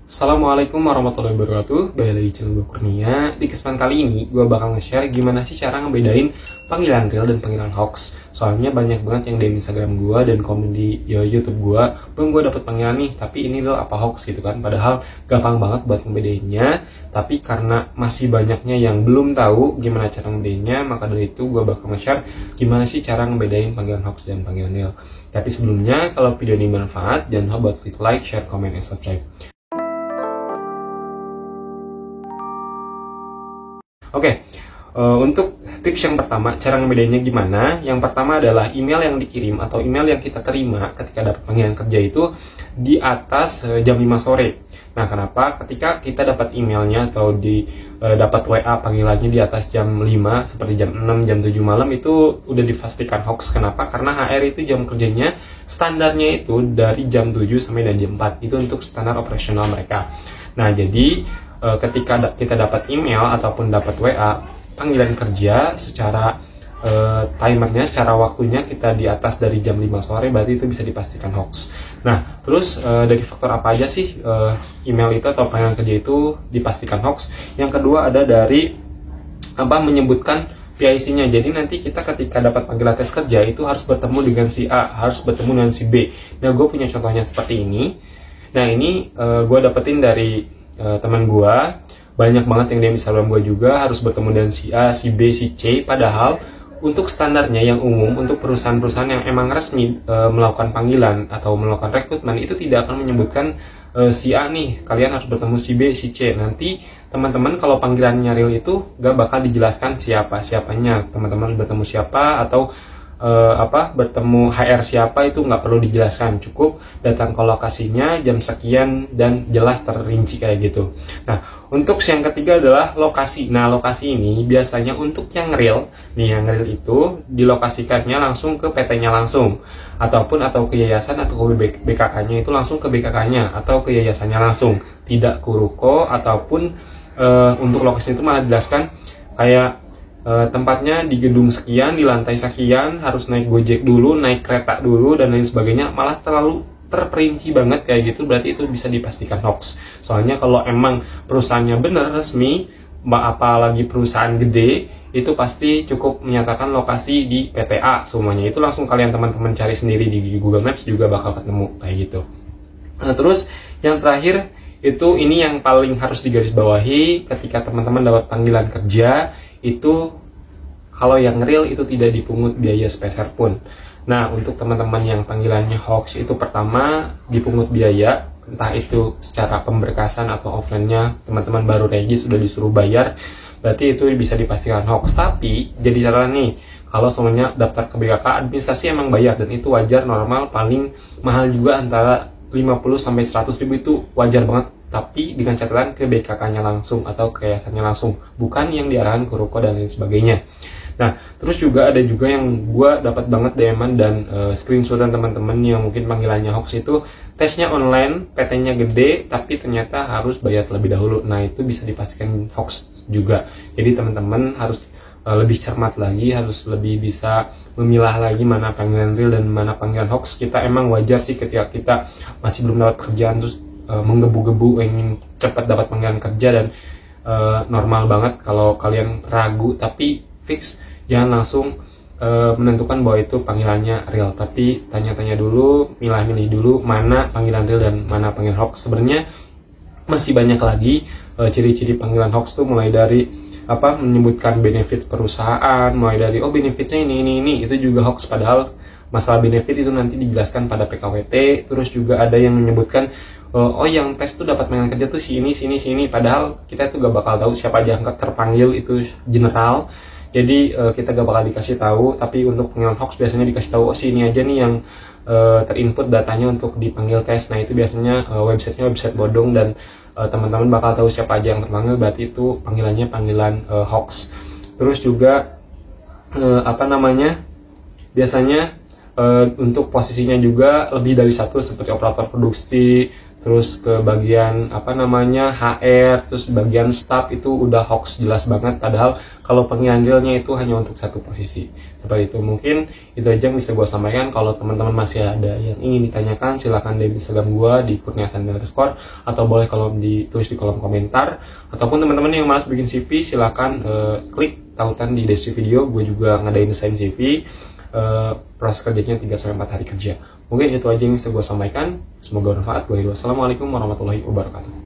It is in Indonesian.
Assalamualaikum warahmatullahi wabarakatuh. Balik lagi channel gue Kurnia. Di kesempatan kali ini gue bakal nge-share gimana sih cara ngebedain panggilan real dan panggilan hoax. Soalnya banyak banget yang di Instagram gue dan komen di YouTube gue, "Bang, gue dapet panggilan nih, tapi ini real apa hoax?" gitu kan. Padahal gampang banget buat ngebedainnya, tapi karena masih banyaknya yang belum tahu gimana cara ngebedainnya, maka dari itu gue bakal nge-share gimana sih cara ngebedain panggilan hoax dan panggilan real. Tapi sebelumnya, kalau video ini bermanfaat, jangan lupa buat klik like, share, comment, and subscribe. Oke, untuk tips yang pertama, cara ngebedainnya gimana? Yang pertama adalah email yang dikirim atau email yang kita terima ketika dapat panggilan kerja itu di atas jam 5 sore. Nah, kenapa? Ketika kita dapat emailnya atau dapat WA panggilannya di atas jam 5, seperti jam 6, jam 7 malam, itu udah dipastikan hoax. Kenapa? Karena HR itu jam kerjanya standarnya itu dari jam 7 sampai dan jam 4. Itu untuk standar operasional mereka. Nah, jadi ketika kita dapat email ataupun dapat WA panggilan kerja secara timernya, secara waktunya kita di atas dari jam 5 sore, berarti itu bisa dipastikan hoax. Nah, terus dari faktor apa aja sih email itu atau panggilan kerja itu dipastikan hoax? Yang kedua ada dari menyebutkan PIC-nya. Jadi nanti kita ketika dapat panggilan tes kerja itu harus bertemu dengan si A, harus bertemu dengan si B. Nah, gue punya contohnya seperti ini. Nah, ini gue dapetin dari teman gue, banyak banget yang dia Instagram gue juga harus bertemu dengan si A, si B, si C. Padahal untuk standarnya yang umum untuk perusahaan-perusahaan yang emang resmi melakukan panggilan atau melakukan rekrutmen itu tidak akan menyebutkan si A nih, kalian harus bertemu si B, si C. Nanti teman-teman kalau panggilannya real itu gak bakal dijelaskan siapanya, teman-teman bertemu siapa atau bertemu HR siapa, itu nggak perlu dijelaskan, cukup datang ke lokasinya jam sekian dan jelas terinci kayak gitu. Nah, untuk yang ketiga adalah lokasi. Nah, lokasi ini biasanya untuk yang real nih, yang real itu dilokasikannya langsung ke PT-nya langsung, atau ke yayasan atau ke BKK-nya itu langsung ke BKK-nya atau ke yayasannya langsung, tidak ke ruko. Ataupun untuk lokasi itu malah dijelaskan kayak tempatnya di gedung sekian, di lantai sekian, harus naik Gojek dulu, naik kereta dulu, dan lain sebagainya. Malah terlalu terperinci banget kayak gitu, berarti itu bisa dipastikan hoax. Soalnya kalau emang perusahaannya bener resmi, apalagi perusahaan gede, itu pasti cukup menyatakan lokasi di PTA semuanya. Itu langsung kalian teman-teman cari sendiri di Google Maps juga bakal ketemu kayak gitu. Nah, terus yang terakhir itu ini yang paling harus digarisbawahi ketika teman-teman dapat panggilan kerja. Itu kalau yang real itu tidak dipungut biaya sepeser pun. Nah, untuk teman-teman yang panggilannya hoax itu pertama dipungut biaya, entah itu secara pemberkasan atau offline-nya teman-teman baru regis sudah disuruh bayar, berarti itu bisa dipastikan hoax. Tapi jadi cara nih, kalau semuanya daftar ke BKK administrasi emang bayar, dan itu wajar, normal. Paling mahal juga antara 50 sampai 100 ribu, itu wajar banget. Tapi dengan catatan ke BKK-nya langsung atau ke yayasannya langsung, bukan yang diarahkan ke ruko dan lain sebagainya. Nah, terus juga ada juga yang gue dapat banget DM-an dan screenshotan teman-teman yang mungkin panggilannya hoax itu tesnya online, PT-nya gede, tapi ternyata harus bayar terlebih dahulu. Nah, itu bisa dipastikan hoax juga. Jadi teman-teman harus lebih cermat lagi, harus lebih bisa memilah lagi mana panggilan real dan mana panggilan hoax. Kita emang wajar sih ketika kita masih belum dapat kerjaan terus menggebu-gebu ingin cepat dapat panggilan kerja, dan normal banget kalau kalian ragu. Tapi fix jangan langsung menentukan bahwa itu panggilannya real, tapi tanya-tanya dulu, milah-milih dulu mana panggilan real dan mana panggilan hoax. Sebenarnya masih banyak lagi ciri-ciri panggilan hoax tuh, mulai dari menyebutkan benefit perusahaan, mulai dari benefitnya ini itu juga hoax, padahal masalah benefit itu nanti dijelaskan pada PKWT. Terus juga ada yang menyebutkan yang tes tuh dapat panggilan kerja tuh sini, padahal kita tuh gak bakal tahu siapa aja yang terpanggil, itu general. Jadi kita gak bakal dikasih tahu. Tapi untuk panggilan hoax biasanya dikasih tahu, ini aja nih yang terinput datanya untuk dipanggil tes. Nah, itu biasanya websitenya website bodong, dan teman-teman bakal tahu siapa aja yang terpanggil, berarti itu panggilannya panggilan hoax. Terus juga biasanya untuk posisinya juga lebih dari satu, seperti operator produksi, terus ke bagian HR, terus bagian staff itu udah hoax jelas banget, padahal kalau panggilannya itu hanya untuk satu posisi. Seperti itu. Mungkin itu aja yang bisa gue sampaikan. Kalau teman-teman masih ada yang ingin ditanyakan, silahkan DM Instagram gue di @kurniasan_, atau boleh kalau ditulis di kolom komentar. Ataupun teman-teman yang malas bikin CV, silahkan klik tautan di deskripsi video. Gue juga ngadain desain CV, proses kerjanya 3-4 hari kerja. Mungkin itu aja yang bisa gue sampaikan. Semoga bermanfaat. Wassalamualaikum warahmatullahi wabarakatuh.